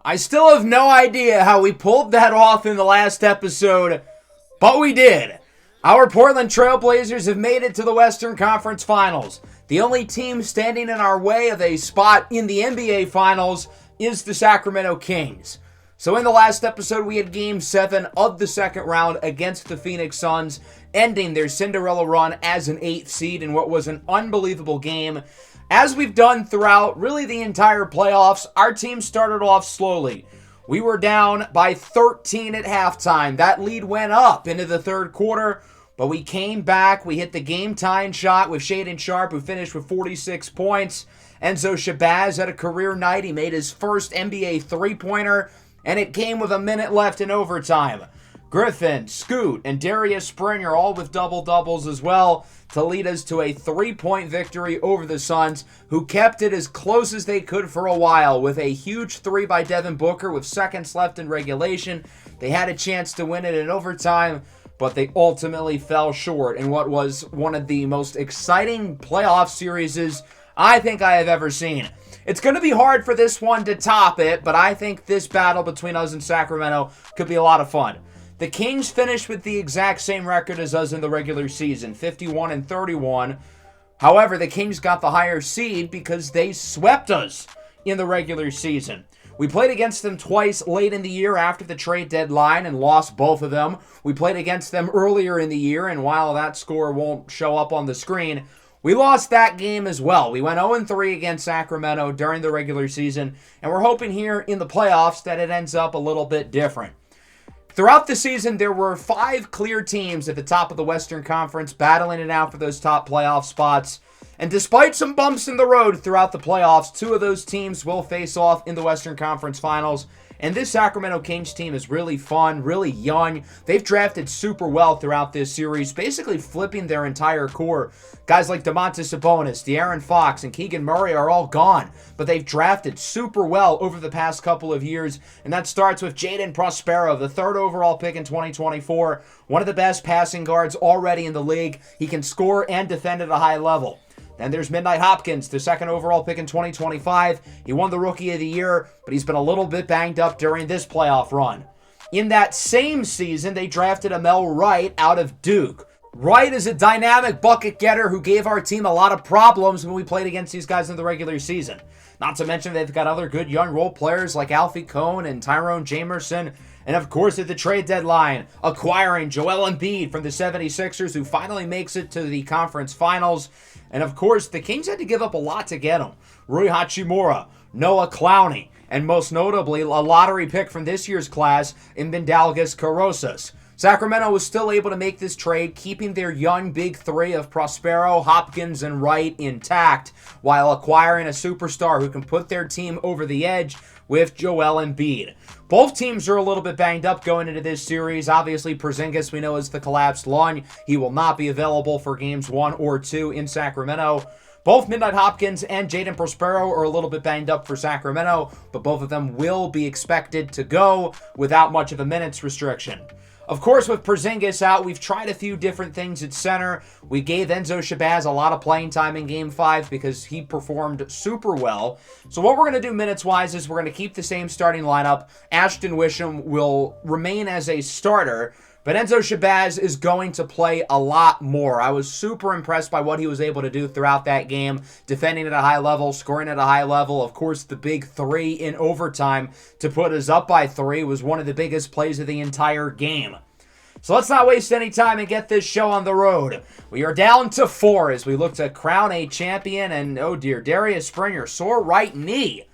I still have no idea how we pulled that off in the last episode, but we did. Our Portland Trail Blazers have made it to the Western Conference Finals. The only team standing in our way of a spot in the NBA Finals is the Sacramento Kings. So in the last episode, we had Game 7 of the second round against the Phoenix Suns, ending their Cinderella run as an 8th seed in what was an unbelievable game. As we've done throughout really the entire playoffs, our team started off slowly. We were down by 13 at halftime. That lead went up into the third quarter, but we came back. We hit the game-tying shot with Shaedon Sharpe, who finished with 46 points. Enzo Shabazz had a career night. He made his first NBA three-pointer, and it came with a minute left in overtime. Griffin, Scoot, and Darius Springer all with double-doubles as well to lead us to a 3-point victory over the Suns, who kept it as close as they could for a while with a huge three by Devin Booker with seconds left in regulation. They had a chance to win it in overtime, but they ultimately fell short in what was one of the most exciting playoff series I think I have ever seen. It's going to be hard for this one to top it, but I think this battle between us and Sacramento could be a lot of fun. The Kings finished with the exact same record as us in the regular season, 51-31. However, the Kings got the higher seed because they swept us in the regular season. We played against them twice late in the year after the trade deadline and lost both of them. We played against them earlier in the year, and while that score won't show up on the screen, we lost that game as well. We went 0-3 against Sacramento during the regular season, and we're hoping here in the playoffs that it ends up a little bit different. Throughout the season, there were 5 clear teams at the top of the Western Conference battling it out for those top playoff spots. And despite some bumps in the road throughout the playoffs, 2 of those teams will face off in the Western Conference Finals. And this Sacramento Kings team is really fun, really young. They've drafted super well throughout this series, basically flipping their entire core. Guys like Domantas Sabonis, De'Aaron Fox, and Keegan Murray are all gone, but they've drafted super well over the past couple of years, and that starts with Jaden Prospero, the 3rd overall pick in 2024, one of the best passing guards already in the league. He can score and defend at a high level. Then there's Midnight Hopkins, the 2nd overall pick in 2025. He won the Rookie of the Year, but he's been a little bit banged up during this playoff run. In that same season, they drafted Amel Wright out of Duke. Wright is a dynamic bucket getter who gave our team a lot of problems when we played against these guys in the regular season. Not to mention they've got other good young role players like Alfie Cohn and Tyrone Jamerson. And of course, at the trade deadline, acquiring Joel Embiid from the 76ers, who finally makes it to the conference finals. And of course, the Kings had to give up a lot to get him. Rui Hachimura, Noah Clowney, and most notably, a lottery pick from this year's class in Vindalgas Carosas. Sacramento was still able to make this trade, keeping their young big three of Prospero, Hopkins, and Wright intact, while acquiring a superstar who can put their team over the edge with Joel Embiid. Both teams are a little bit banged up going into this series. Obviously, Porzingis, we know, is the collapsed lung. He will not be available for games 1 or 2 in Sacramento. Both Midnight Hopkins and Jaden Prospero are a little bit banged up for Sacramento, but both of them will be expected to go without much of a minutes restriction. Of course, with Porzingis out, we've tried a few different things at center. We gave Enzo Shabazz a lot of playing time in Game 5 because he performed super well. So what we're going to do minutes-wise is we're going to keep the same starting lineup. Ashton Wisham will remain as a starter, but Enzo Shabazz is going to play a lot more. I was super impressed by what he was able to do throughout that game, defending at a high level, scoring at a high level. Of course, the big 3 in overtime to put us up by 3 was one of the biggest plays of the entire game. So let's not waste any time and get this show on the road. We are down to 4 as we look to crown a champion, and oh dear, Darius Springer, sore right knee.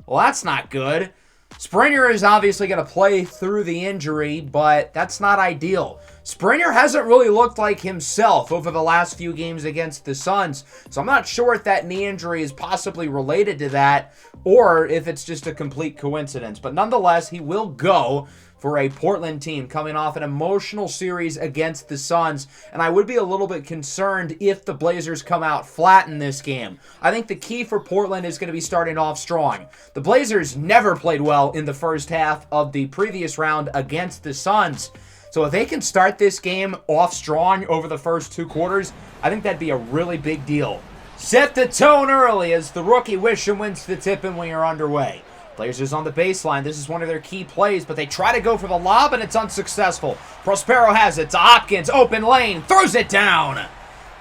Well, that's not good. Springer is obviously going to play through the injury, but that's not ideal. Springer hasn't really looked like himself over the last few games against the Suns, so I'm not sure if that knee injury is possibly related to that or if it's just a complete coincidence. But nonetheless, he will go for a Portland team coming off an emotional series against the Suns, and I would be a little bit concerned if the Blazers come out flat in this game. I think the key for Portland is going to be starting off strong. The Blazers never played well in the first half of the previous round against the Suns, so if they can start this game off strong over the first 2 quarters, I think that'd be a really big deal. Set the tone early as the rookie Wisham wins the tip and we are underway. Blazers on the baseline. This is one of their key plays, but they try to go for the lob, and it's unsuccessful. Prospero has it to Hopkins. Open lane. Throws it down.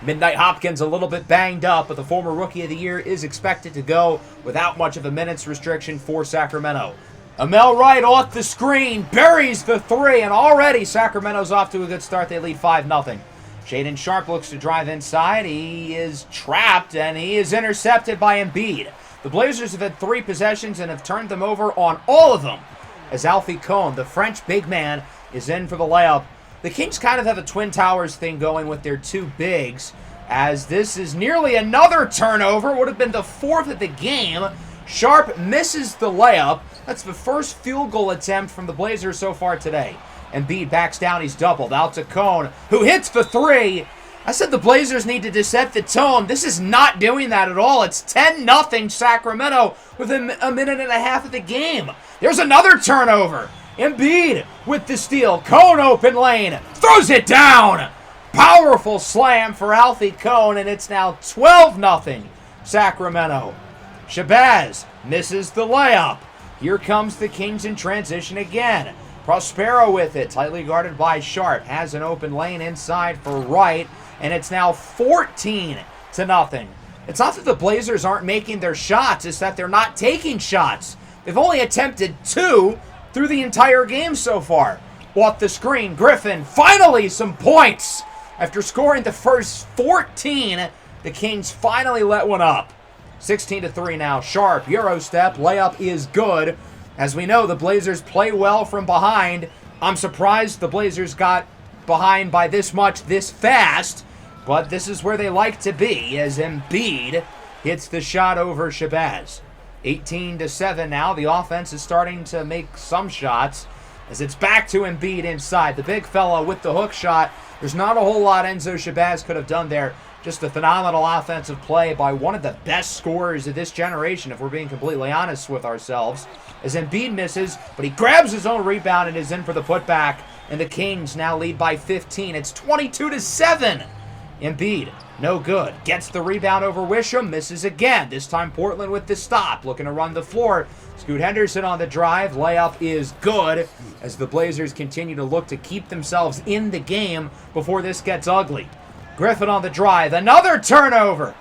Midnight Hopkins a little bit banged up, but the former Rookie of the Year is expected to go without much of a minutes restriction for Sacramento. Amel Wright off the screen, buries the three, and already Sacramento's off to a good start. They lead 5-0. Shaedon Sharpe looks to drive inside. He is trapped, and he is intercepted by Embiid. The Blazers have had 3 possessions and have turned them over on all of them, as Alfie Kohn, the French big man, is in for the layup. The Kings kind of have a Twin Towers thing going with their 2 bigs, as this is nearly another turnover. It would have been the 4th of the game. Sharpe misses the layup. That's the first field goal attempt from the Blazers so far today. Embiid backs down. He's doubled out to Kohn, who hits the 3. I said the Blazers need to set the tone. This is not doing that at all. It's 10-0 Sacramento within a minute and a half of the game. There's another turnover. Embiid with the steal. Kohn open lane. Throws it down. Powerful slam for Alfie Kohn, and it's now 12-0 Sacramento. Shabazz misses the layup. Here comes the Kings in transition again. Prospero with it, tightly guarded by Sharpe. Has an open lane inside for Wright, and it's now 14-0. It's not that the Blazers aren't making their shots, it's that they're not taking shots. They've only attempted 2 through the entire game so far. Off the screen, Griffin, finally some points. After scoring the first 14, the Kings finally let one up. 16-3 now. Sharpe, Euro step, layup is good. As we know, the Blazers play well from behind. I'm surprised the Blazers got behind by this much this fast, but this is where they like to be as Embiid hits the shot over Shabazz. 18-7 now. The offense is starting to make some shots as it's back to Embiid inside. The big fella with the hook shot. There's not a whole lot Enzo Shabazz could have done there. Just a phenomenal offensive play by one of the best scorers of this generation, if we're being completely honest with ourselves. As Embiid misses, but he grabs his own rebound and is in for the putback. And the Kings now lead by 15. It's 22-7. Embiid, no good. Gets the rebound over Wisham, misses again. This time Portland with the stop, looking to run the floor. Scoot Henderson on the drive. Layup is good as the Blazers continue to look to keep themselves in the game before this gets ugly. Griffin on the drive. Another turnover.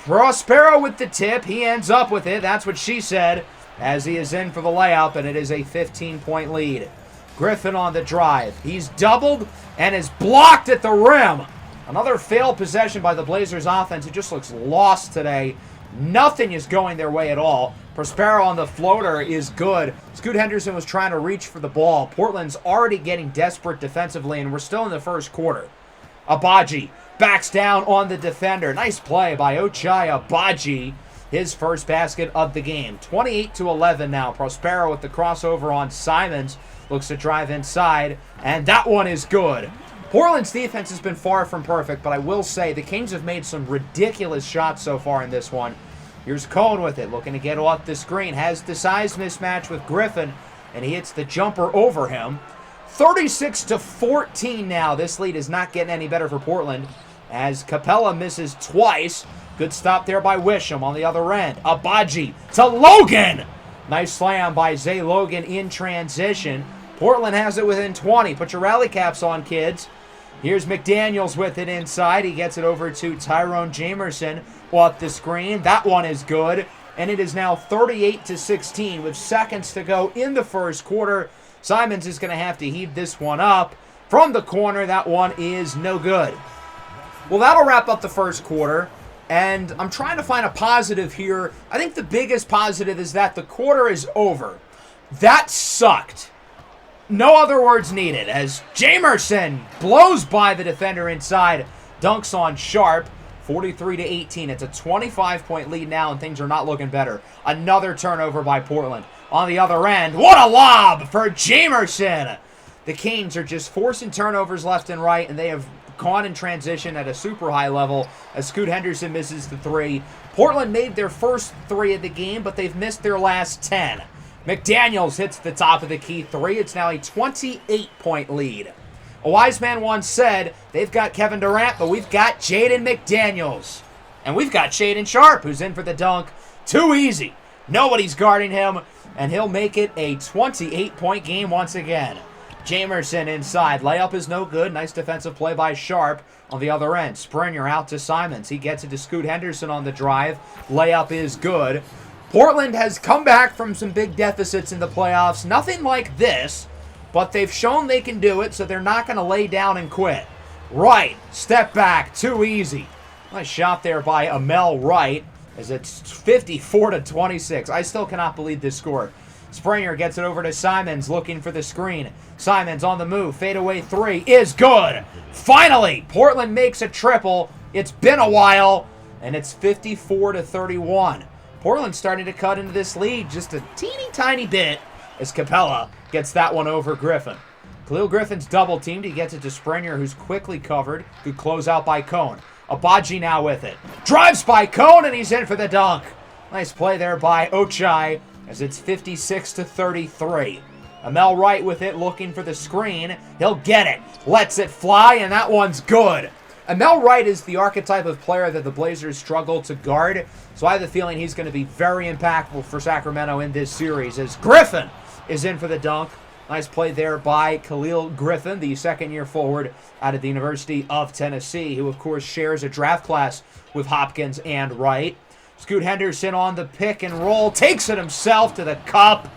Prospero with the tip. He ends up with it. That's what she said as he is in for the layup, and it is a 15-point lead. Griffin on the drive. He's doubled and is blocked at the rim. Another failed possession by the Blazers offense. It just looks lost today. Nothing is going their way at all. Prospero on the floater is good. Scoot Henderson was trying to reach for the ball. Portland's already getting desperate defensively, and we're still in the first quarter. Agbaji backs down on the defender. Nice play by Ochai Agbaji. His first basket of the game. 28-11 now. Prospero with the crossover on Simons. Looks to drive inside, and that one is good. Portland's defense has been far from perfect, but I will say the Kings have made some ridiculous shots so far in this one. Here's Kohn with it, looking to get off the screen. Has the size mismatch with Griffin, and he hits the jumper over him. 36-14 now. This lead is not getting any better for Portland as Capella misses twice. Good stop there by Wisham on the other end. Agbaji to Logan. Nice slam by Zay Logan in transition. Portland has it within 20. Put your rally caps on, kids. Here's McDaniels with it inside. He gets it over to Tyrone Jamerson off the screen. That one is good. And it is now 38-16 with seconds to go in the first quarter. Simons is going to have to heave this one up. From the corner, that one is no good. Well, that'll wrap up the first quarter. And I'm trying to find a positive here. I think the biggest positive is that the quarter is over. That sucked. No other words needed as Jamerson blows by the defender inside, dunks on Sharpe, 43-18. It's a 25-point lead now, and things are not looking better. Another turnover by Portland. On the other end, what a lob for Jamerson! The Kings are just forcing turnovers left and right, and they have gone in transition at a super high level as Scoot Henderson misses the 3. Portland made their first 3 of the game, but they've missed their last 10. McDaniels hits the top of the key 3. It's now a 28-point lead. A wise man once said, they've got Kevin Durant, but we've got Jaden McDaniels. And we've got Shaedon Sharpe, who's in for the dunk. Too easy. Nobody's guarding him. and he'll make it a 28-point game once again. Jamerson inside. Layup is no good. Nice defensive play by Sharp on the other end. Springer out to Simons. He gets it to Scoot Henderson on the drive. Layup is good. Portland has come back from some big deficits in the playoffs. Nothing like this, but they've shown they can do it, so they're not going to lay down and quit. Wright, step back, too easy. Nice shot there by Amel Wright as it's 54-26. I still cannot believe this score. Springer gets it over to Simons, looking for the screen. Simons on the move. Fadeaway three is good. Finally, Portland makes a triple. It's been a while, and it's 54-31. Portland's starting to cut into this lead just a teeny tiny bit as Capella gets that one over Griffin. Khalil Griffin's double teamed. He gets it to Springer, who's quickly covered. Good closeout by Cone. Abaji now with it. Drives by Cone, and he's in for the dunk. Nice play there by Ochai as it's 56-33. Amel Wright with it, looking for the screen. He'll get it. Lets it fly, and that one's good. Amel Wright is the archetype of player that the Blazers struggle to guard, so I have the feeling he's going to be very impactful for Sacramento in this series as Griffin is in for the dunk. Nice play there by Khalil Griffin, the second-year forward out of the University of Tennessee, who, of course, shares a draft class with Hopkins and Wright. Scoot Henderson on the pick and roll, takes it himself to the cup.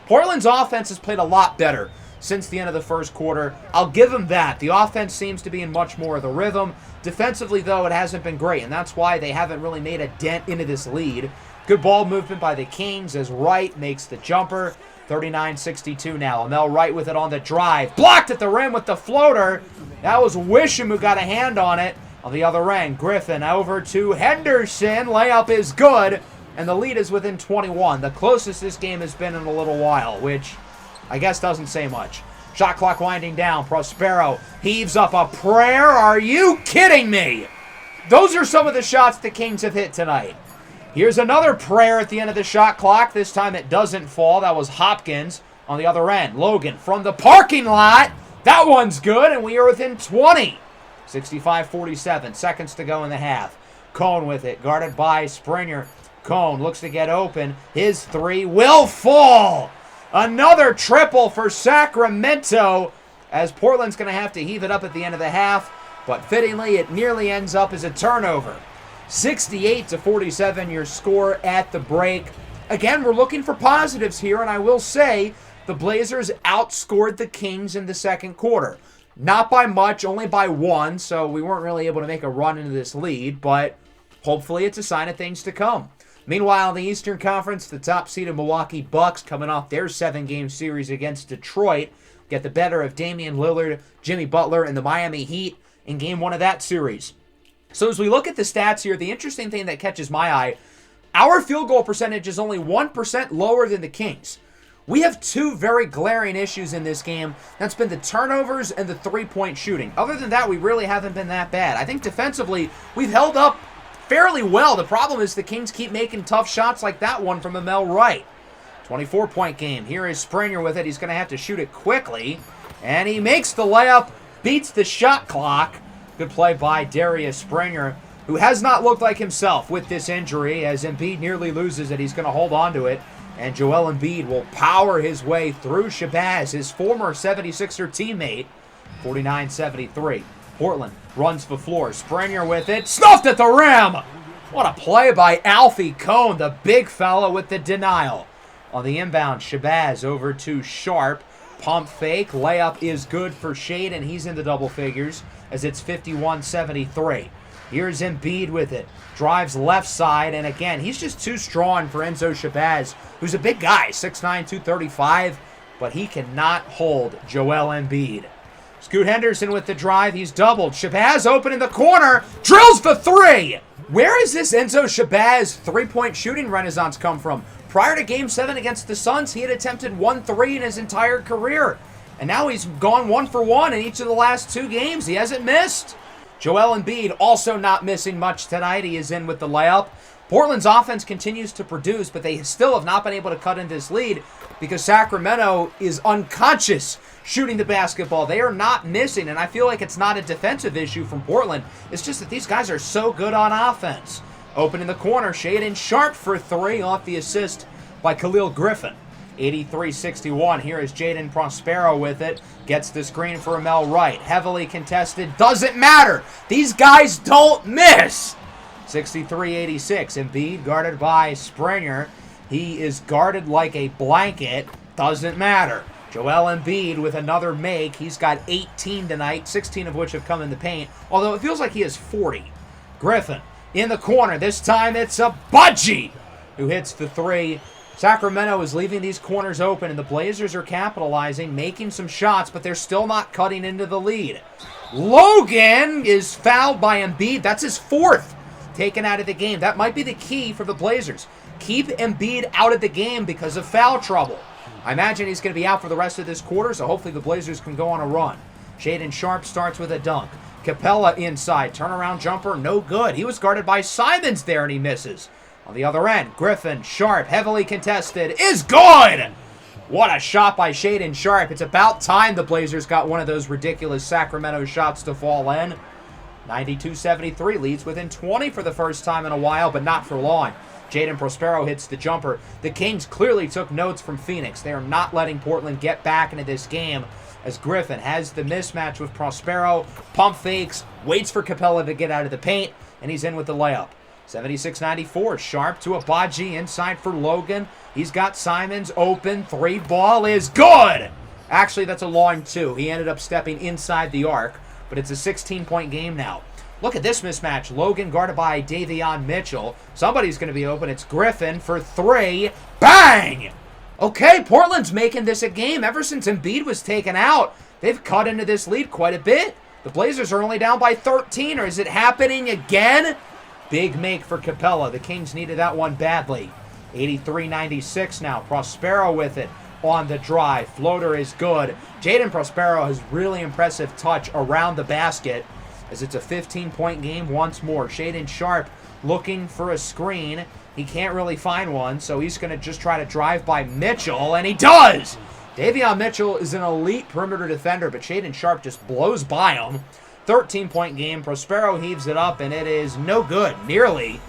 Portland's offense has played a lot better since the end of the first quarter. I'll give them that. The offense seems to be in much more of the rhythm. Defensively, though, it hasn't been great, and that's why they haven't really made a dent into this lead. Good ball movement by the Kings as Wright makes the jumper. 39-62 now. Amel Wright with it on the drive. Blocked at the rim with the floater. That was Wisham who got a hand on it. On the other end, Griffin over to Henderson. Layup is good, and the lead is within 21. The closest this game has been in a little while, which I guess doesn't say much. Shot clock winding down. Prospero heaves up a prayer. Are you kidding me? Those are some of the shots the Kings have hit tonight. Here's another prayer at the end of the shot clock. This time it doesn't fall. That was Hopkins on the other end. Logan from the parking lot. That one's good, and we are within 20. 65-47. Seconds to go in the half. Cone with it. Guarded by Springer. Cone looks to get open. His three will fall. Another triple for Sacramento as Portland's going to have to heave it up at the end of the half. But fittingly, it nearly ends up as a turnover. 68-47 your score at the break. Again, we're looking for positives here, and I will say the Blazers outscored the Kings in the second quarter. Not by much, only by one, so we weren't really able to make a run into this lead, but hopefully it's a sign of things to come. Meanwhile, in the Eastern Conference, the top-seeded Milwaukee Bucks, coming off their 7-game series against Detroit, get the better of Damian Lillard, Jimmy Butler, and the Miami Heat in Game 1 of that series. So as we look at the stats here, the interesting thing that catches my eye, our field goal percentage is only 1% lower than the Kings. We have two very glaring issues in this game. That's been the turnovers and the three-point shooting. Other than that, we really haven't been that bad. I think defensively, we've held up fairly well. The problem is the Kings keep making tough shots like that one from Amel Wright. 24-point game. Here is Springer with it. He's going to have to shoot it quickly. And he makes the layup, beats the shot clock. Good play by Darius Springer, who has not looked like himself with this injury. As Embiid nearly loses it, he's going to hold on to it. And Joel Embiid will power his way through Shabazz, his former 76er teammate. 49-73. Portland runs the floor. Springer with it. Snuffed at the rim! What a play by Alfie Cone, the big fella with the denial. On the inbound, Shabazz over to Sharp. Pump fake. Layup is good for Shade, and he's in the double figures as it's 51-73. Here's Embiid with it. Drives left side, and again, he's just too strong for Enzo Shabazz, who's a big guy, 6'9", 235, but he cannot hold Joel Embiid. Scoot Henderson with the drive. He's doubled. Shabazz open in the corner. Drills the three. Where has this Enzo Shabazz three-point shooting renaissance come from? Prior to Game 7 against the Suns, he had attempted 1-3 in his entire career. And now he's gone 1 for 1 in each of the last 2 games. He hasn't missed. Joel Embiid also not missing much tonight. He is in with the layup. Portland's offense continues to produce, but they still have not been able to cut into this lead because Sacramento is unconscious shooting the basketball. They are not missing, and I feel like it's not a defensive issue from Portland. It's just that these guys are so good on offense. Open in the corner, Shaden Sharp for 3 off the assist by Khalil Griffin. 83-61. Here is Jaden Prospero with it. Gets the screen for Amel Wright. Heavily contested. Doesn't matter. These guys don't miss. 63-86. Embiid guarded by Springer. He is guarded like a blanket. Doesn't matter. Joel Embiid with another make. He's got 18 tonight, 16 of which have come in the paint, although it feels like he has 40. Griffin in the corner. This time it's a Budgie who hits the three. Sacramento is leaving these corners open, and the Blazers are capitalizing, making some shots, but they're still not cutting into the lead. Logan is fouled by Embiid. That's his fourth taken out of the game. That might be the key for the Blazers. Keep Embiid out of the game because of foul trouble. I imagine he's going to be out for the rest of this quarter, so hopefully the Blazers can go on a run. Shaedon Sharpe starts with a dunk. Capella inside. Turnaround jumper, no good. He was guarded by Simons there, and he misses. On the other end, Griffin, Sharpe, heavily contested, is good! What a shot by Shaedon Sharpe. It's about time the Blazers got one of those ridiculous Sacramento shots to fall in. 92-73, leads within 20 for the first time in a while, but not for long. Jaden Prospero hits the jumper. The Kings clearly took notes from Phoenix. They are not letting Portland get back into this game as Griffin has the mismatch with Prospero, pump fakes, waits for Capella to get out of the paint, and he's in with the layup. 76-94, Sharpe to Agbaji inside for Logan. He's got Simons open. Three ball is good! Actually, that's a long two. He ended up stepping inside the arc, but it's a 16-point game now. Look at this mismatch. Logan guarded by Davion Mitchell. Somebody's going to be open. It's Griffin for three. Bang! Okay, Portland's making this a game. Ever since Embiid was taken out, they've cut into this lead quite a bit. The Blazers are only down by 13, or is it happening again? Big make for Capella. The Kings needed that one badly. 83-96 now. Prospero with it on the drive. Floater is good. Jaden Prospero has really impressive touch around the basket as it's a 15-point game once more. Shaedon Sharpe looking for a screen. He can't really find one, so he's going to just try to drive by Mitchell, and he does! Davion Mitchell is an elite perimeter defender, but Shaedon Sharpe just blows by him. 13-point game. Prospero heaves it up, and it is no good. Nearly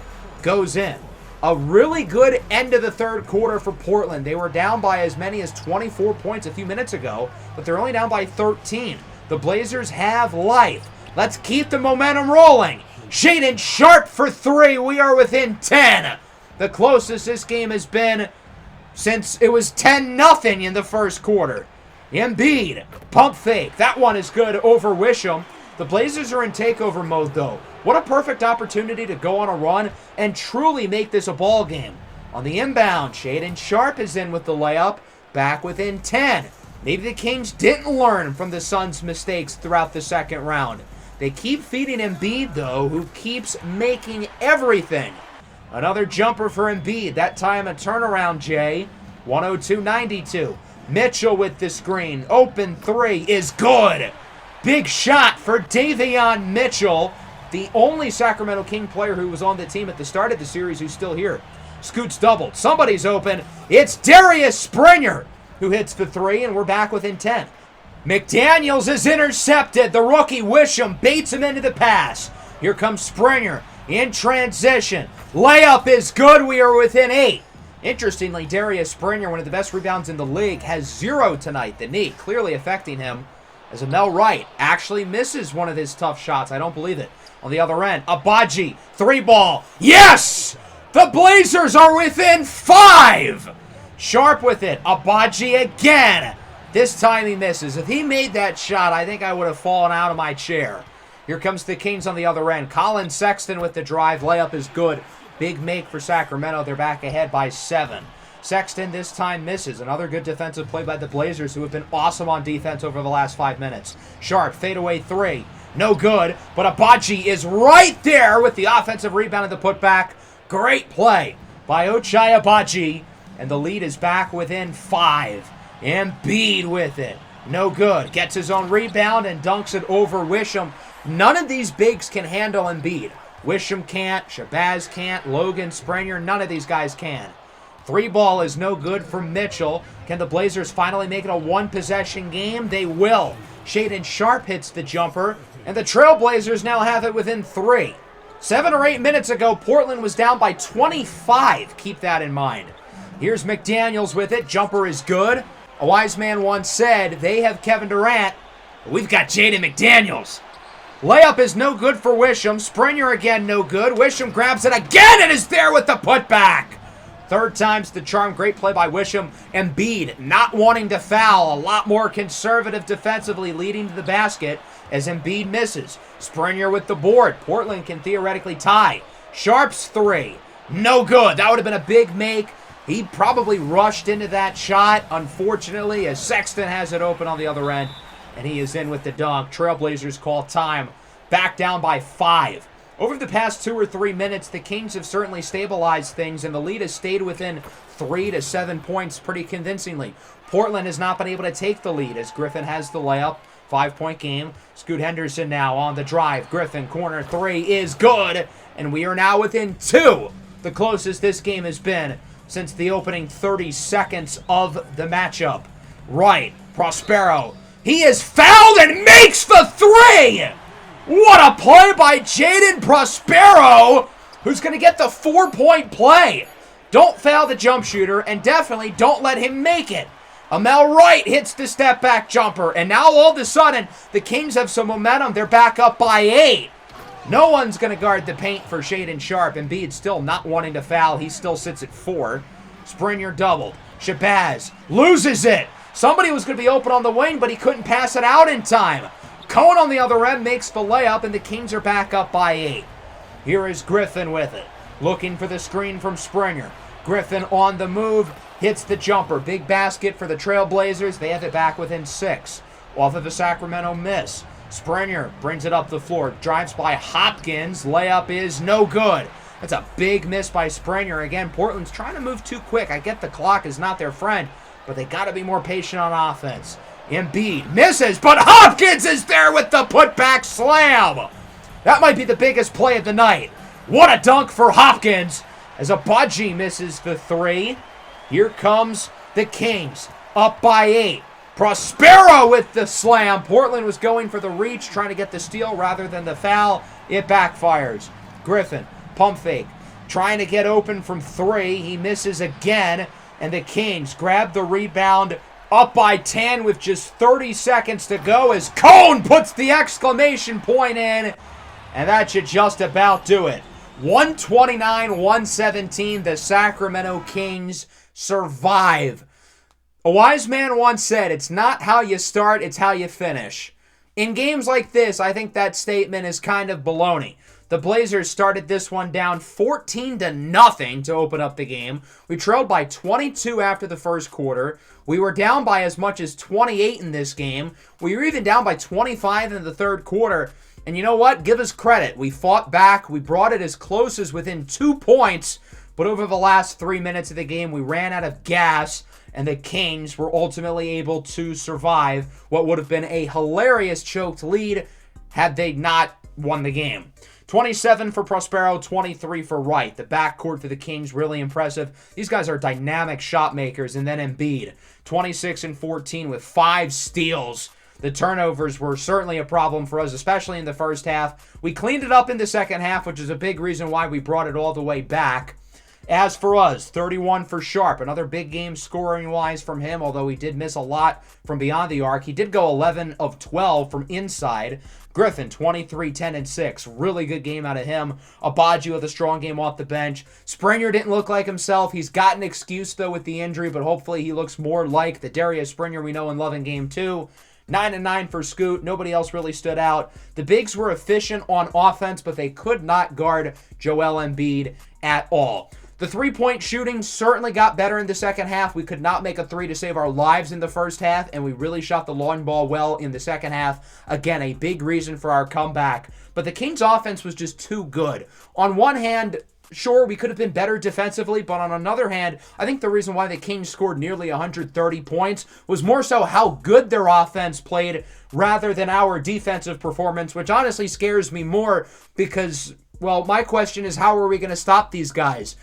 goes in. A really good end of the third quarter for Portland. They were down by as many as 24 points a few minutes ago, but they're only down by 13. The Blazers have life. Let's keep the momentum rolling. Shaedon Sharpe for three. We are within 10. The closest this game has been since it was 10-0 in the first quarter. Embiid, pump fake. That one is good over Wisham. The Blazers are in takeover mode, though. What a perfect opportunity to go on a run and truly make this a ball game. On the inbound, Shaedon Sharpe is in with the layup. Back within 10. Maybe the Kings didn't learn from the Suns' mistakes throughout the second round. They keep feeding Embiid, though, who keeps making everything. Another jumper for Embiid. That time a turnaround, Jay. 102-92. Mitchell with the screen. Open three is good. Big shot for Davion Mitchell, the only Sacramento King player who was on the team at the start of the series who's still here. Scoots doubled. Somebody's open. It's Darius Springer who hits the three, and we're back within 10. McDaniels is intercepted. The rookie Wisham baits him into the pass. Here comes Springer in transition. Layup is good. We are within 8. Interestingly, Darius Springer, one of the best rebounds in the league, has 0 tonight. The knee clearly affecting him as Amel Wright actually misses one of his tough shots. I don't believe it. On the other end, Agbaji, three ball. Yes! The Blazers are within 5! Sharpe with it. Agbaji again. This time he misses. If he made that shot, I think I would have fallen out of my chair. Here comes the Kings on the other end. Colin Sexton with the drive. Layup is good. Big make for Sacramento. They're back ahead by 7. Sexton this time misses. Another good defensive play by the Blazers, who have been awesome on defense over the last 5 minutes. Sharpe, fadeaway three. No good, but Agbaji is right there with the offensive rebound and the putback. Great play by Ochai Agbaji, and the lead is back within 5. Embiid with it. No good. Gets his own rebound and dunks it over Wisham. None of these bigs can handle Embiid. Wisham can't. Shabazz can't. Logan, Springer, none of these guys can. Three ball is no good for Mitchell. Can the Blazers finally make it a one-possession game? They will. Shaedon Sharpe hits the jumper, and the Trailblazers now have it within 3. 7 or 8 minutes ago, Portland was down by 25. Keep that in mind. Here's McDaniels with it. Jumper is good. A wise man once said, they have Kevin Durant, but we've got Jaden McDaniels. Layup is no good for Wisham. Springer again no good. Wisham grabs it again and is there with the putback. Third time's the charm. Great play by Wisham. Embiid not wanting to foul. A lot more conservative defensively, leading to the basket as Embiid misses. Springer with the board. Portland can theoretically tie. Sharp's three. No good. That would have been a big make. He probably rushed into that shot, unfortunately, as Sexton has it open on the other end. And he is in with the dunk. Trailblazers call time. Back down by 5. Over the past 2 or 3 minutes, the Kings have certainly stabilized things, and the lead has stayed within 3 to 7 points pretty convincingly. Portland has not been able to take the lead as Griffin has the layup. 5-point game. Scoot Henderson now on the drive. Griffin, corner 3 is good, and we are now within 2. The closest this game has been since the opening 30 seconds of the matchup. Right, Prospero. He is fouled and makes the 3! What a play by Jaden Prospero, who's going to get the 4-point play. Don't foul the jump shooter, and definitely don't let him make it. Amel Wright hits the step-back jumper, and now all of a sudden, the Kings have some momentum. They're back up by 8. No one's going to guard the paint for Shaedon Sharpe. Embiid still not wanting to foul. He still sits at 4. Springer doubled. Shabazz loses it. Somebody was going to be open on the wing, but he couldn't pass it out in time. Cohen on the other end makes the layup, and the Kings are back up by 8. Here is Griffin with it. Looking for the screen from Springer. Griffin on the move. Hits the jumper. Big basket for the Trailblazers. They have it back within 6. Off of a Sacramento miss. Springer brings it up the floor. Drives by Hopkins. Layup is no good. That's a big miss by Springer. Again, Portland's trying to move too quick. I get the clock is not their friend, but they got to be more patient on offense. Embiid misses, but Hopkins is there with the putback slam. That might be the biggest play of the night. What a dunk for Hopkins as Abaji misses the 3. Here comes the Kings, up by 8. Prospero with the slam. Portland was going for the reach, trying to get the steal rather than the foul. It backfires. Griffin, pump fake, trying to get open from 3. He misses again, and the Kings grab the rebound, up by 10 with just 30 seconds to go as Cone puts the exclamation point in, and that should just about do it. 129-117, the Sacramento Kings survive. A wise man once said, it's not how you start, it's how you finish. In games like this, I think that statement is kind of baloney. The Blazers started this one down 14-0 to open up the game. We trailed by 22 after the first quarter. We were down by as much as 28 in this game. We were even down by 25 in the third quarter. And you know what? Give us credit. We fought back. We brought it as close as within 2 points. But over the last 3 minutes of the game, we ran out of gas. And the Kings were ultimately able to survive what would have been a hilarious choked lead had they not won the game. 27 for Prospero, 23 for Wright. The backcourt for the Kings, really impressive. These guys are dynamic shot makers. And then Embiid, 26 and 14 with 5 steals. The turnovers were certainly a problem for us, especially in the first half. We cleaned it up in the second half, which is a big reason why we brought it all the way back. As for us, 31 for Sharpe. Another big game scoring-wise from him, although he did miss a lot from beyond the arc. He did go 11 of 12 from inside. Griffin, 23, 10, and 6. Really good game out of him. Abaji with a strong game off the bench. Springer didn't look like himself. He's got an excuse, though, with the injury, but hopefully he looks more like the Darius Springer we know and love in Game 2. 9 and 9 for Scoot. Nobody else really stood out. The Bigs were efficient on offense, but they could not guard Joel Embiid at all. The three-point shooting certainly got better in the second half. We could not make a 3 to save our lives in the first half, and we really shot the long ball well in the second half. Again, a big reason for our comeback. But the Kings' offense was just too good. On one hand, sure, we could have been better defensively, but on another hand, I think the reason why the Kings scored nearly 130 points was more so how good their offense played rather than our defensive performance, which honestly scares me more because, well, my question is, how are we going to stop these guys?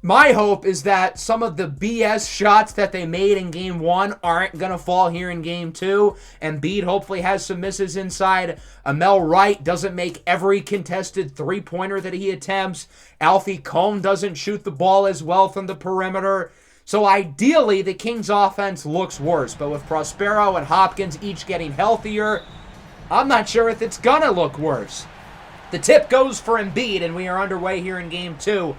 My hope is that some of the BS shots that they made in Game 1 aren't going to fall here in Game 2. Embiid hopefully has some misses inside. Amel Wright doesn't make every contested three-pointer that he attempts. Alfie Cohn doesn't shoot the ball as well from the perimeter. So ideally, the Kings offense looks worse. But with Prospero and Hopkins each getting healthier, I'm not sure if it's going to look worse. The tip goes for Embiid, and we are underway here in Game 2.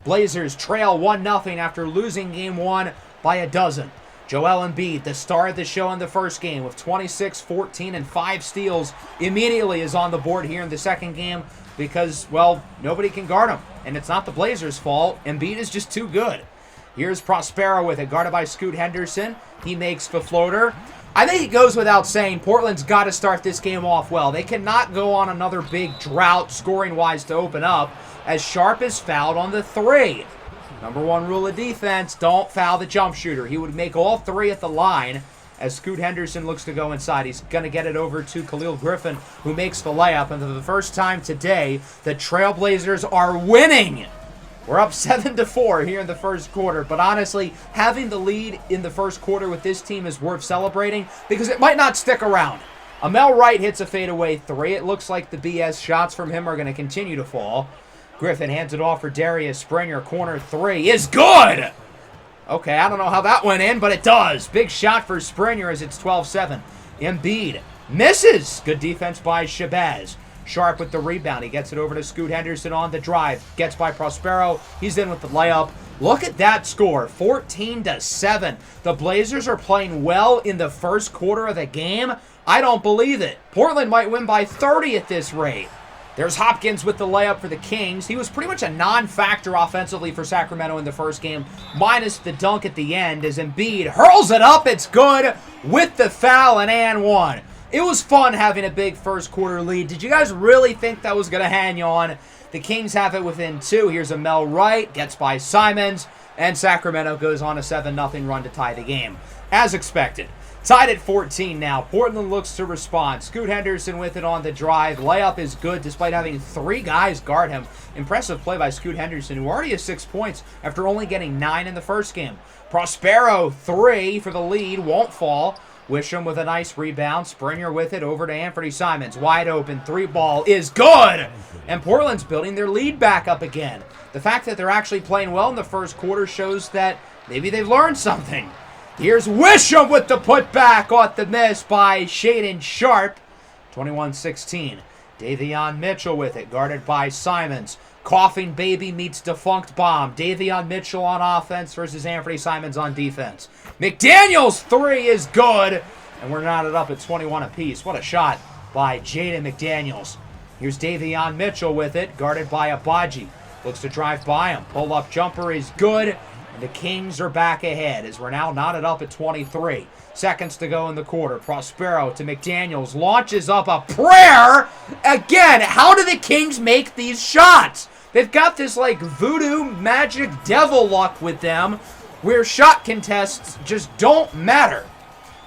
Blazers trail 1-0 after losing Game 1 by a dozen. Joel Embiid, the star of the show in the first game, with 26, 14, and 5 steals, immediately is on the board here in the second game because, well, nobody can guard him. And it's not the Blazers' fault. Embiid is just too good. Here's Prospero with it, guarded by Scoot Henderson. He makes the floater. I think it goes without saying, Portland's got to start this game off well. They cannot go on another big drought scoring-wise to open up, as Sharp is fouled on the 3. Number 1 rule of defense, don't foul the jump shooter. He would make all 3 at the line as Scoot Henderson looks to go inside. He's going to get it over to Khalil Griffin, who makes the layup. And for the first time today, the Trailblazers are winning. We're up 7-4 here in the first quarter, but honestly, having the lead in the first quarter with this team is worth celebrating because it might not stick around. Amel Wright hits a fadeaway 3. It looks like the BS shots from him are going to continue to fall. Griffin hands it off for Darius Springer. Corner 3 is good! Okay, I don't know how that went in, but it does. Big shot for Springer as it's 12-7. Embiid misses. Good defense by Shabazz. Sharp with the rebound. He gets it over to Scoot Henderson on the drive. Gets by Prospero. He's in with the layup. Look at that score, 14-7. The Blazers are playing well in the first quarter of the game. I don't believe it. Portland might win by 30 at this rate. There's Hopkins with the layup for the Kings. He was pretty much a non-factor offensively for Sacramento in the first game, minus the dunk at the end as Embiid hurls it up. It's good with the foul and 1. It was fun having a big first quarter lead. Did you guys really think that was going to hang on? The Kings have it within 2. Here's Amel Wright, gets by Simons, and Sacramento goes on a 7-0 run to tie the game. As expected. Tied at 14 now. Portland looks to respond. Scoot Henderson with it on the drive. Layup is good despite having 3 guys guard him. Impressive play by Scoot Henderson, who already has 6 points after only getting 9 in the first game. Prospero, 3 for the lead. Won't fall. Wisham with a nice rebound. Springer with it over to Anthony Simons. Wide open. 3 ball is good. And Portland's building their lead back up again. The fact that they're actually playing well in the first quarter shows that maybe they've learned something. Here's Wisham with the putback off the miss by Shaedon Sharp. 21-16. Davion Mitchell with it, guarded by Simons. Coughing baby meets defunct bomb. Davion Mitchell on offense versus Anthony Simons on defense. McDaniels' 3 is good. And we're knotted up at 21 apiece. What a shot by Jaden McDaniels. Here's Davion Mitchell with it, guarded by Abaji. Looks to drive by him. Pull-up jumper is good. And the Kings are back ahead as we're now knotted up at 23. Seconds to go in the quarter. Prospero to McDaniels. Launches up a prayer. Again, how do the Kings make these shots? They've got this like voodoo magic devil luck with them where shot contests just don't matter.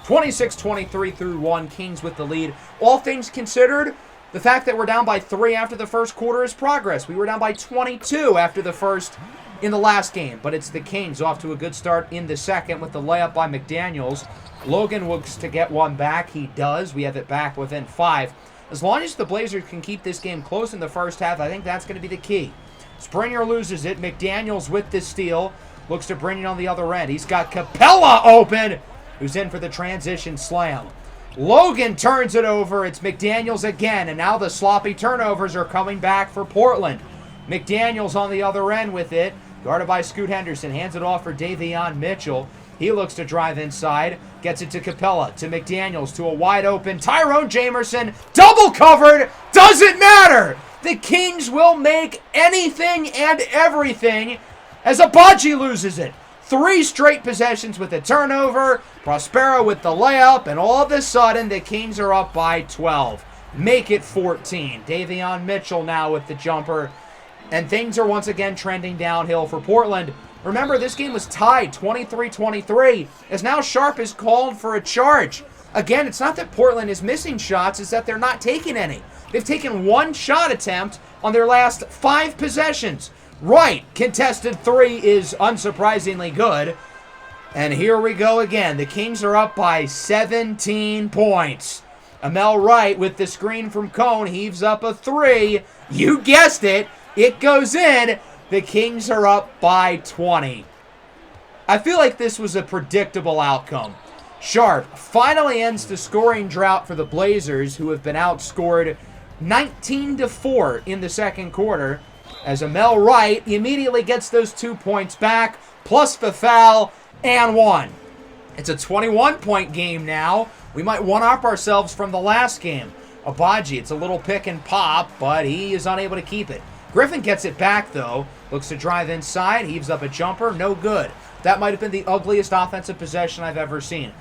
26-23 through 1. Kings with the lead. All things considered, the fact that we're down by 3 after the first quarter is progress. We were down by 22 after the first in the last game, but it's the Kings off to a good start in the second with the layup by McDaniels. Logan looks to get one back. He does. We have it back within 5. As long as the Blazers can keep this game close in the first half, I think that's going to be the key. Springer loses it. McDaniels with the steal. Looks to bring it on the other end. He's got Capella open, who's in for the transition slam. Logan turns it over. It's McDaniels again, and now the sloppy turnovers are coming back for Portland. McDaniels on the other end with it. Guarded by Scoot Henderson. Hands it off for Davion Mitchell. He looks to drive inside. Gets it to Capella. To McDaniels. To a wide open Tyrone Jamerson. Double covered. Doesn't matter. The Kings will make anything and everything as Abaji loses it. 3 straight possessions with a turnover. Prospero with the layup. And all of a sudden, the Kings are up by 12. Make it 14. Davion Mitchell now with the jumper. And things are once again trending downhill for Portland. Remember, this game was tied 23-23, as now Sharp is called for a charge. Again, it's not that Portland is missing shots, it's that they're not taking any. They've taken 1 shot attempt on their last 5 possessions. Right, contested 3 is unsurprisingly good. And here we go again. The Kings are up by 17 points. Amel Wright with the screen from Cone heaves up a 3. You guessed it. It goes in. The Kings are up by 20. I feel like this was a predictable outcome. Sharp finally ends the scoring drought for the Blazers, who have been outscored 19-4 in the second quarter, as Amel Wright immediately gets those 2 points back, plus the foul, and one. It's a 21-point game now. We might one-up ourselves from the last game. Abaji, it's a little pick and pop, but he is unable to keep it. Griffin gets it back, though. Looks to drive inside, heaves up a jumper, no good. That might have been the ugliest offensive possession I've ever seen.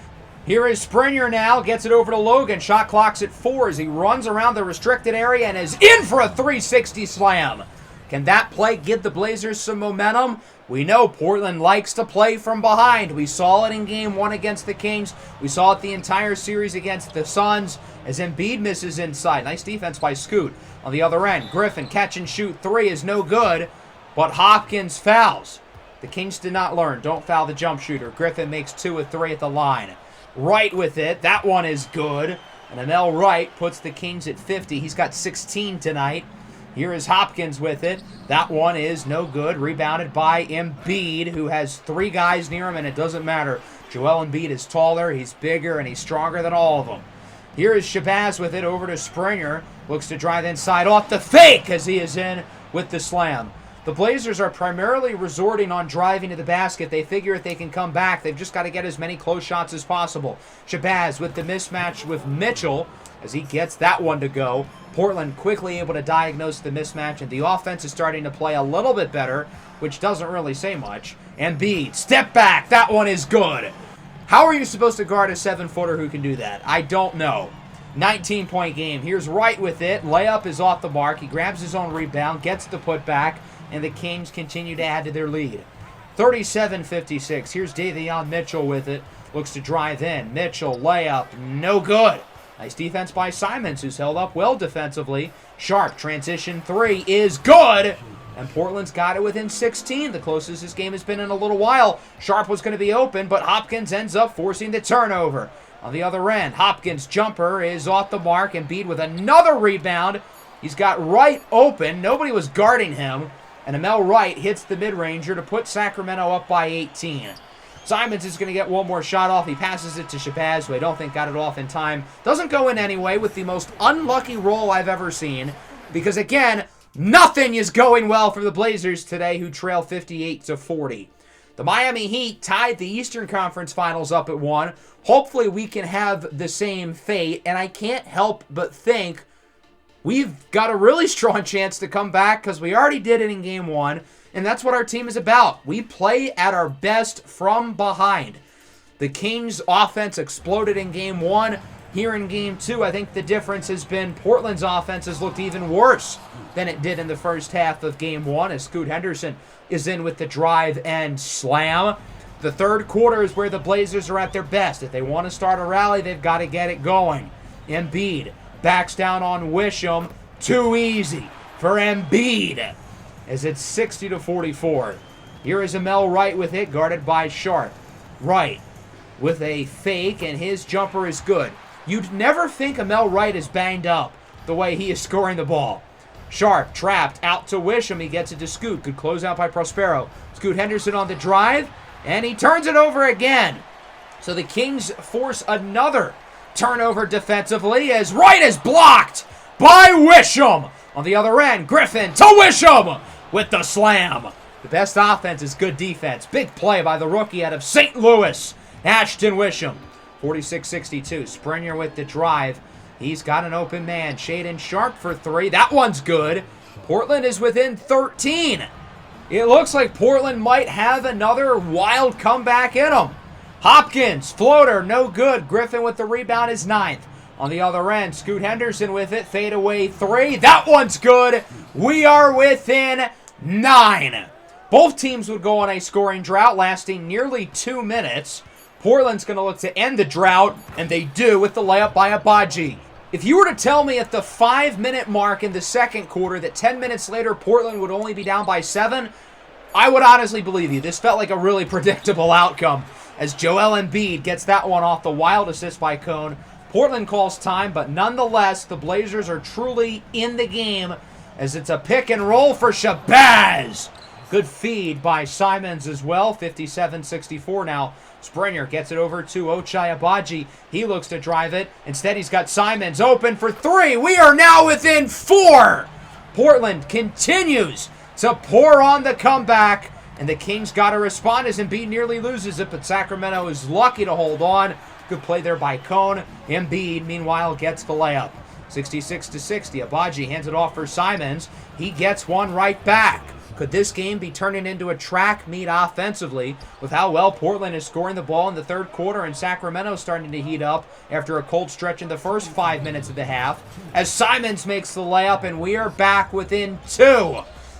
Here is Springer now, gets it over to Logan. Shot clock's at 4 as he runs around the restricted area and is in for a 360 slam. Can that play give the Blazers some momentum? We know Portland likes to play from behind. We saw it in Game 1 against the Kings. We saw it the entire series against the Suns as Embiid misses inside. Nice defense by Scoot. On the other end, Griffin catch and shoot 3 is no good, but Hopkins fouls. The Kings did not learn. Don't foul the jump shooter. Griffin makes 2 of 3 at the line. Wright with it. That one is good. And Amel Wright puts the Kings at 50. He's got 16 tonight. Here is Hopkins with it. That one is no good. Rebounded by Embiid, who has 3 guys near him, and it doesn't matter. Joel Embiid is taller, he's bigger, and he's stronger than all of them. Here is Shabazz with it over to Springer. Looks to drive inside off the fake as he is in with the slam. The Blazers are primarily resorting on driving to the basket. They figure if they can come back, they've just got to get as many close shots as possible. Shabazz with the mismatch with Mitchell as he gets that one to go. Portland quickly able to diagnose the mismatch, and the offense is starting to play a little bit better, which doesn't really say much. Embiid, step back. That one is good. How are you supposed to guard a 7-footer who can do that? I don't know. 19-point game. Here's Wright with it. Layup is off the mark. He grabs his own rebound, gets the putback, and the Kings continue to add to their lead. 37-56. Here's Davion Mitchell with it. Looks to drive in. Mitchell, layup, no good. Nice defense by Simons, who's held up well defensively. Sharp, transition 3 is good. And Portland's got it within 16, the closest this game has been in a little while. Sharp was going to be open, but Hopkins ends up forcing the turnover. On the other end, Hopkins' jumper is off the mark. Embiid with another rebound. He's got Wright open. Nobody was guarding him. And Amel Wright hits the mid-ranger to put Sacramento up by 18. Simons is going to get one more shot off. He passes it to Shabazz, who I don't think got it off in time. Doesn't go in anyway with the most unlucky roll I've ever seen. Because, again, nothing is going well for the Blazers today, who trail 58-40. The Miami Heat tied the Eastern Conference Finals up at 1. Hopefully we can have the same fate. And I can't help but think we've got a really strong chance to come back because we already did it in Game 1. And that's what our team is about. We play at our best from behind. The Kings' offense exploded in Game 1. Here in Game 2, I think the difference has been Portland's offense has looked even worse than it did in the first half of Game 1 as Scoot Henderson is in with the drive and slam. The third quarter is where the Blazers are at their best. If they want to start a rally, they've got to get it going. Embiid backs down on Wisham. Too easy for Embiid as it's 60-44. Here is Amel Wright with it, guarded by Sharp. Wright with a fake, and his jumper is good. You'd never think Amel Wright is banged up the way he is scoring the ball. Sharp trapped out to Wisham. He gets it to Scoot. Good closeout by Prospero. Scoot Henderson on the drive, and he turns it over again. So the Kings force another turnover defensively as Wright is blocked by Wisham. On the other end, Griffin to Wisham with the slam. The best offense is good defense. Big play by the rookie out of St. Louis, Ashton Wisham. 46-62. Springer with the drive. He's got an open man. Shaedon Sharp for 3. That one's good. Portland is within 13. It looks like Portland might have another wild comeback in them. Hopkins, floater, no good. Griffin with the rebound is 9th. On the other end, Scoot Henderson with it. Fade away 3. That one's good. We are within 9. Both teams would go on a scoring drought lasting nearly 2 minutes. Portland's going to look to end the drought, and they do with the layup by Abaji. If you were to tell me at the 5-minute mark in the second quarter that 10 minutes later Portland would only be down by 7, I would honestly believe you. This felt like a really predictable outcome as Joel Embiid gets that one off the wild assist by Cone. Portland calls time, but nonetheless, the Blazers are truly in the game as it's a pick and roll for Shabazz. Good feed by Simons as well. 57-64 now. Springer gets it over to Ochai Agbaji. He looks to drive it. Instead, he's got Simons open for three. We are now within 4. Portland continues to pour on the comeback. And the Kings got to respond as Embiid nearly loses it, but Sacramento is lucky to hold on. Good play there by Cone. Embiid, meanwhile, gets the layup. 66-60. Agbaji hands it off for Simons. He gets one right back. Could this game be turning into a track meet offensively with how well Portland is scoring the ball in the third quarter and Sacramento starting to heat up after a cold stretch in the first 5 minutes of the half as Simons makes the layup and we are back within 2.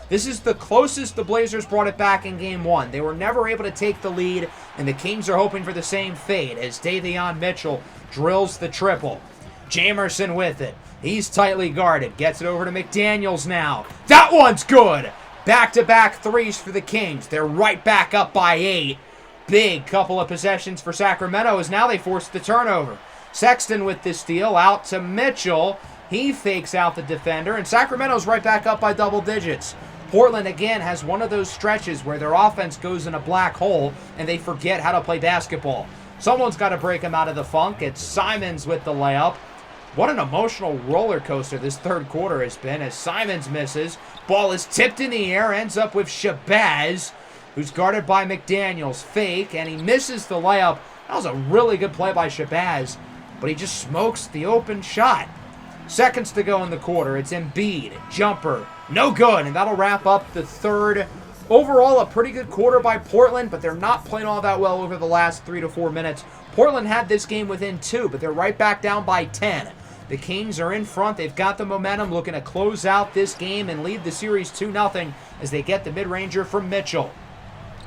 This is the closest the Blazers brought it back in Game 1. They were never able to take the lead, and the Kings are hoping for the same fate as Davion Mitchell drills the triple. Jamerson with it. He's tightly guarded. Gets it over to McDaniels now. That one's good! Back-to-back threes for the Kings. They're right back up by 8. Big couple of possessions for Sacramento as now they force the turnover. Sexton with the steal out to Mitchell. He fakes out the defender, and Sacramento's right back up by double digits. Portland, again, has one of those stretches where their offense goes in a black hole and they forget how to play basketball. Someone's got to break them out of the funk. It's Simons with the layup. What an emotional roller coaster this third quarter has been as Simons misses. Ball is tipped in the air, ends up with Shabazz, who's guarded by McDaniels. Fake, and he misses the layup. That was a really good play by Shabazz, but he just smokes the open shot. Seconds to go in the quarter. It's Embiid. Jumper. No good. And that'll wrap up the third. Overall, a pretty good quarter by Portland, but they're not playing all that well over the last 3 to 4 minutes. Portland had this game within 2, but they're right back down by 10. The Kings are in front. They've got the momentum, looking to close out this game and lead the series 2-0 as they get the mid-ranger from Mitchell.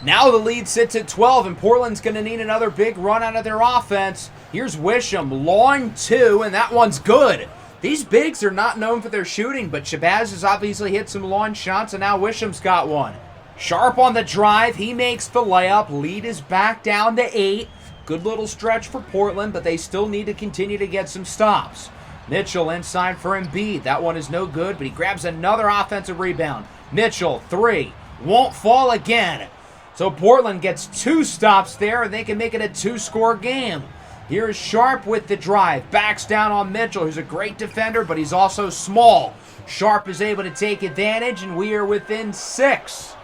Now the lead sits at 12, and Portland's going to need another big run out of their offense. Here's Wisham. Long 2, and that one's good. These bigs are not known for their shooting, but Shabazz has obviously hit some launch shots, and now Wisham's got one. Sharp on the drive. He makes the layup. Lead is back down to 8. Good little stretch for Portland, but they still need to continue to get some stops. Mitchell inside for Embiid. That one is no good, but he grabs another offensive rebound. Mitchell, 3. Won't fall again. So Portland gets 2 stops there, and they can make it a 2-score game. Here's Sharp with the drive. Backs down on Mitchell, who's a great defender, but he's also small. Sharp is able to take advantage, and we are within 6.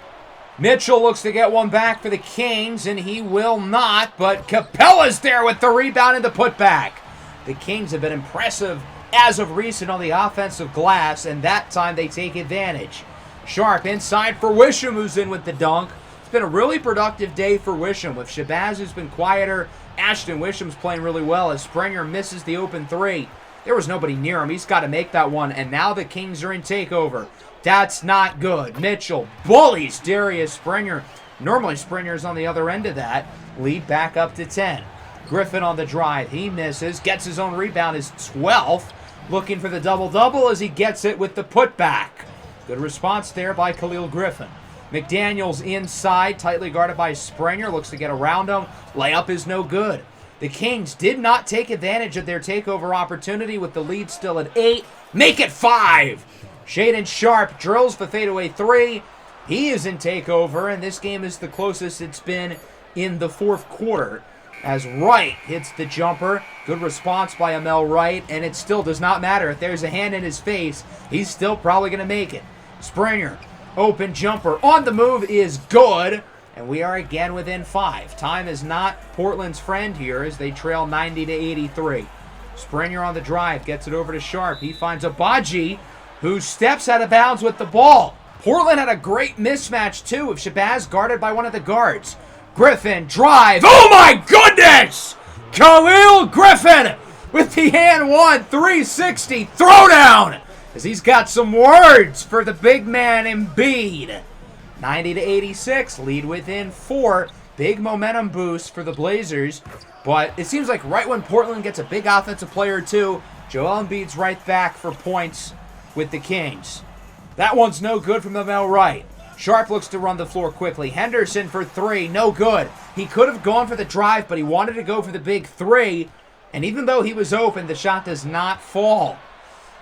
Mitchell looks to get one back for the Kings, and he will not, but Capella's there with the rebound and the putback. The Kings have been impressive as of recent on the offensive glass, and that time they take advantage. Sharp inside for Wisham, who's in with the dunk. It's been a really productive day for Wisham, with Shabazz, who's been quieter. Ashton Wisham's playing really well as Springer misses the open 3. There was nobody near him. He's got to make that one, and now the Kings are in takeover. That's not good. Mitchell bullies Darius Springer. Normally Springer's on the other end of that. Lead back up to 10. Griffin on the drive. He misses. Gets his own rebound, his 12th. Looking for the double-double as he gets it with the putback. Good response there by Khalil Griffin. McDaniels inside, tightly guarded by Springer. Looks to get around him. Layup is no good. The Kings did not take advantage of their takeover opportunity with the lead still at 8. Make it 5. Shaedon Sharp drills the fadeaway 3. He is in takeover, and this game is the closest it's been in the fourth quarter. As Wright hits the jumper. Good response by Amel Wright, and it still does not matter. If there's a hand in his face, he's still probably going to make it. Springer, open jumper on the move is good, and we are again within 5. Time is not Portland's friend here as they trail 90-83. Springer on the drive, gets it over to Sharp. He finds Agbaji, who steps out of bounds with the ball. Portland had a great mismatch, too, with Shabazz guarded by one of the guards. Griffin drive. Oh, my goodness! Khalil Griffin with the and one 360 throwdown as he's got some words for the big man Embiid. 90-86, lead within 4. Big momentum boost for the Blazers. But it seems like right when Portland gets a big offensive player or two, Joel Embiid's right back for points with the Kings. That one's no good from Amel Wright. Sharp looks to run the floor quickly. Henderson for 3, no good. He could have gone for the drive, but he wanted to go for the big 3. And even though he was open, the shot does not fall.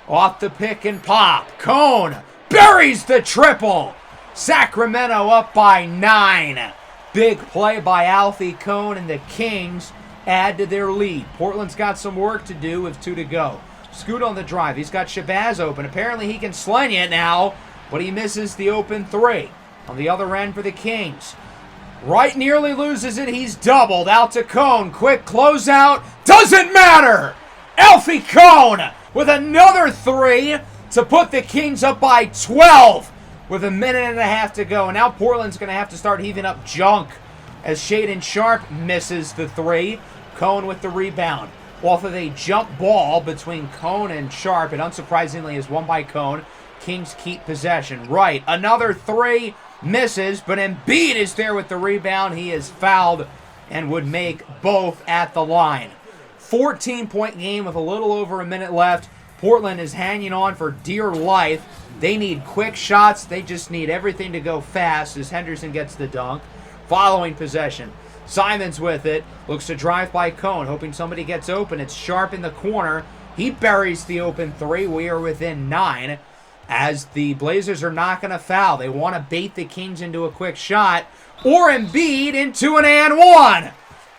Off the pick and pop. Cone buries the triple. Sacramento up by 9. Big play by Alfie Kohn, and the Kings add to their lead. Portland's got some work to do with 2 to go. Scoot on the drive. He's got Shabazz open. Apparently he can sling it now, but he misses the open 3. On the other end for the Kings. Wright nearly loses it. He's doubled. Out to Kohn. Quick closeout. Doesn't matter! Alfie Kohn with another 3 to put the Kings up by 12 with a minute and a half to go. And now Portland's going to have to start heaving up junk as Shaedon Sharpe misses the 3. Kohn with the rebound. Off of a jump ball between Kohn and Sharpe. It unsurprisingly is won by Kohn. Kings keep possession. Wright, another 3. Misses, but Embiid is there with the rebound. He is fouled and would make both at the line. 14-point game with a little over a minute left. Portland is hanging on for dear life. They need quick shots. They just need everything to go fast as Henderson gets the dunk. Following possession. Simons with it. Looks to drive by Kohn, hoping somebody gets open. It's Sharpe in the corner. He buries the open 3. We are within 9. As the Blazers are not going to foul. They want to bait the Kings into a quick shot. Or Embiid into an and 1.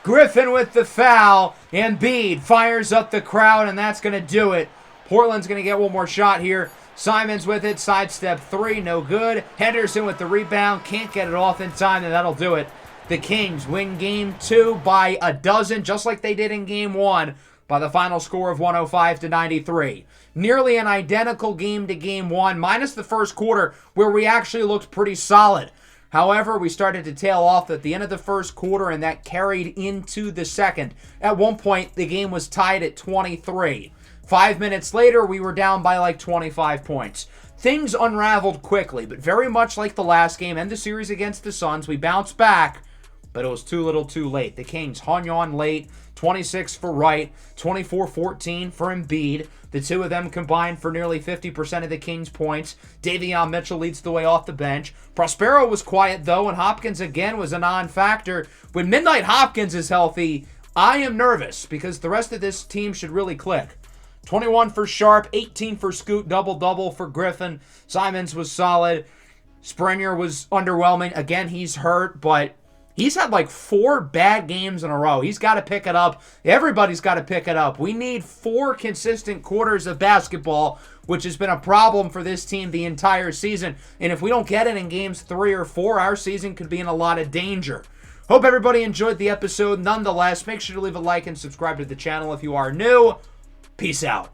Griffin with the foul. Embiid fires up the crowd, and that's going to do it. Portland's going to get one more shot here. Simons with it. Sidestep 3. No good. Henderson with the rebound. Can't get it off in time, and that'll do it. The Kings win Game 2 by a dozen, just like they did in Game 1, by the final score of 105-93. Nearly an identical game to Game 1, minus the first quarter, where we actually looked pretty solid. However, we started to tail off at the end of the first quarter, and that carried into the second. At one point, the game was tied at 23. 5 minutes later, we were down by like 25 points. Things unraveled quickly, but very much like the last game and the series against the Suns, we bounced back, but it was too little too late. The Kings hung on late. 26 for Wright, 24-14 for Embiid. The two of them combined for nearly 50% of the Kings' points. Davion Mitchell leads the way off the bench. Prospero was quiet, though, and Hopkins again was a non-factor. When Midnight Hopkins is healthy, I am nervous because the rest of this team should really click. 21 for Sharpe, 18 for Scoot, double-double for Griffin. Simons was solid. Springer was underwhelming. Again, he's hurt, but he's had like 4 bad games in a row. He's got to pick it up. Everybody's got to pick it up. We need 4 consistent quarters of basketball, which has been a problem for this team the entire season. And if we don't get it in games 3 or 4, our season could be in a lot of danger. Hope everybody enjoyed the episode. Nonetheless, make sure to leave a like and subscribe to the channel if you are new. Peace out.